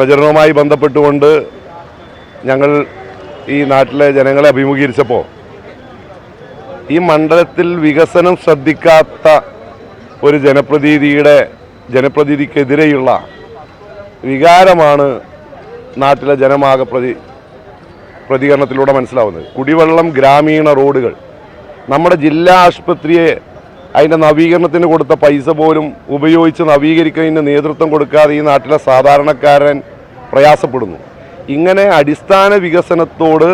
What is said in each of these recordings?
പ്രചരണവുമായി ബന്ധപ്പെട്ടുകൊണ്ട് ഞങ്ങൾ ഈ നാട്ടിലെ ജനങ്ങളെ അഭിമുഖീകരിച്ചപ്പോൾ ഈ മണ്ഡലത്തിൽ വികസനം ശ്രദ്ധിക്കാത്ത ഒരു ജനപ്രതിനിധിക്കെതിരെയുള്ള വികാരമാണ് നാട്ടിലെ ജനമാകെ പ്രതികരണത്തിലൂടെ മനസ്സിലാവുന്നത്. കുടിവെള്ളം, ഗ്രാമീണ റോഡുകൾ, നമ്മുടെ ജില്ലാ ആശുപത്രിയെ അതിൻ്റെ നവീകരണത്തിന് കൊടുത്ത പൈസ പോലും ഉപയോഗിച്ച് നവീകരിക്കുന്നതിന് നേതൃത്വം കൊടുക്കാതെ ഈ നാട്ടിലെ സാധാരണക്കാരൻ പ്രയാസപ്പെടുന്നു. ഇങ്ങനെ അടിസ്ഥാന വികസനത്തോട്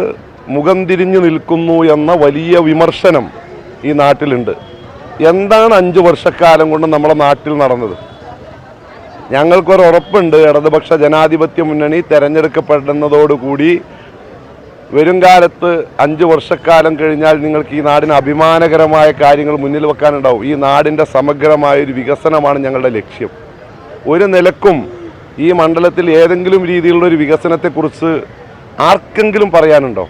മുഖം തിരിഞ്ഞു നിൽക്കുന്നു എന്ന വലിയ വിമർശനം ഈ നാട്ടിലുണ്ട്. എന്താണ് 5 വർഷക്കാലം കൊണ്ട് നമ്മുടെ നാട്ടിൽ നടന്നത്? ഞങ്ങൾക്കൊരു ഉറപ്പുണ്ട്, ഇടതുപക്ഷ ജനാധിപത്യ മുന്നണി തെരഞ്ഞെടുക്കപ്പെടുന്നതോടുകൂടി വരും കാലത്ത് 5 വർഷക്കാലം കഴിഞ്ഞാൽ നിങ്ങൾക്ക് ഈ നാടിന് അഭിമാനകരമായ കാര്യങ്ങൾ മുന്നിൽ വെക്കാനുണ്ടാവും. ഈ നാടിൻ്റെ സമഗ്രമായൊരു വികസനമാണ് ഞങ്ങളുടെ ലക്ഷ്യം. ഒരു നിലക്കും ഈ മണ്ഡലത്തിൽ ഏതെങ്കിലും രീതിയിലുള്ളൊരു വികസനത്തെക്കുറിച്ച് ആർക്കെങ്കിലും പറയാനുണ്ടോ?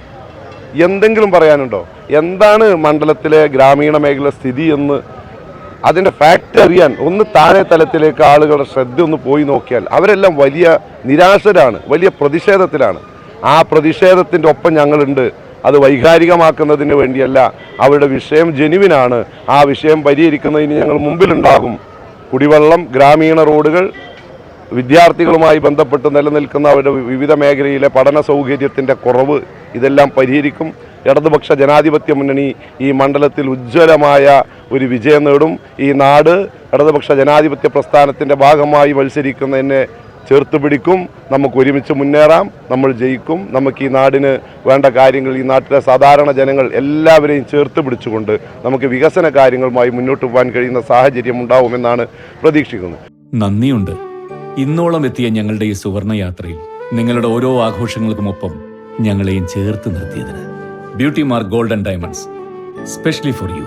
എന്തെങ്കിലും പറയാനുണ്ടോ? എന്താണ് മണ്ഡലത്തിലെ ഗ്രാമീണ മേഖല സ്ഥിതി എന്ന് അതിൻ്റെ ഫാക്റ്റ് അറിയാൻ ഒന്ന് താഴെ തലത്തിലേക്ക് ആളുകളുടെ ശ്രദ്ധ ഒന്ന് പോയി നോക്കിയാൽ അവരെല്ലാം വലിയ നിരാശരാണ്, വലിയ പ്രതിഷേധത്തിലാണ്. ആ പ്രതിഷേധത്തിൻ്റെ ഒപ്പം ഞങ്ങളുണ്ട്. അത് വൈകാരികമാക്കുന്നതിന് വേണ്ടിയല്ല. അവരുടെ വിഷയം ജെനുവിനാണ്. ആ വിഷയം പരിഹരിക്കുന്നതിന് ഞങ്ങൾ മുമ്പിലുണ്ടാകും. കുടിവെള്ളം, ഗ്രാമീണ റോഡുകൾ, വിദ്യാർത്ഥികളുമായി ബന്ധപ്പെട്ട് നിലനിൽക്കുന്ന അവരുടെ വിവിധ മേഖലയിലെ പഠന സൗകര്യത്തിൻ്റെ കുറവ്, ഇതെല്ലാം പരിഹരിക്കും. ഇടതുപക്ഷ ജനാധിപത്യ മുന്നണി ഈ മണ്ഡലത്തിൽ ഉജ്ജ്വലമായ ഒരു വിജയം നേടും. ഈ നാട് ഇടതുപക്ഷ ജനാധിപത്യ പ്രസ്ഥാനത്തിൻ്റെ ഭാഗമായി മത്സരിക്കുന്നതിനെ ചേർത്ത് പിടിക്കും. നമുക്ക് ഒരുമിച്ച് മുന്നേറാം. നമ്മൾ ജയിക്കും. നമുക്ക് ഈ നാടിന് വേണ്ട കാര്യങ്ങൾ, ഈ നാട്ടിലെ സാധാരണ ജനങ്ങൾ എല്ലാവരെയും ചേർത്ത് പിടിച്ചുകൊണ്ട് നമുക്ക് വികസന കാര്യങ്ങളുമായി മുന്നോട്ട് പോകാൻ കഴിയുന്ന സാഹചര്യം ഉണ്ടാവുമെന്നാണ് പ്രതീക്ഷിക്കുന്നത്. നന്ദിയുണ്ട്. ഇന്നോളം എത്തിയ ഞങ്ങളുടെ ഈ സുവർണ യാത്രയിൽ നിങ്ങളുടെ ഓരോ ആഘോഷങ്ങൾക്കുമൊപ്പം ഞങ്ങളെയും ചേർത്ത് നിർത്തിയതിന്. Beauty Mark gold and diamonds, specially for U.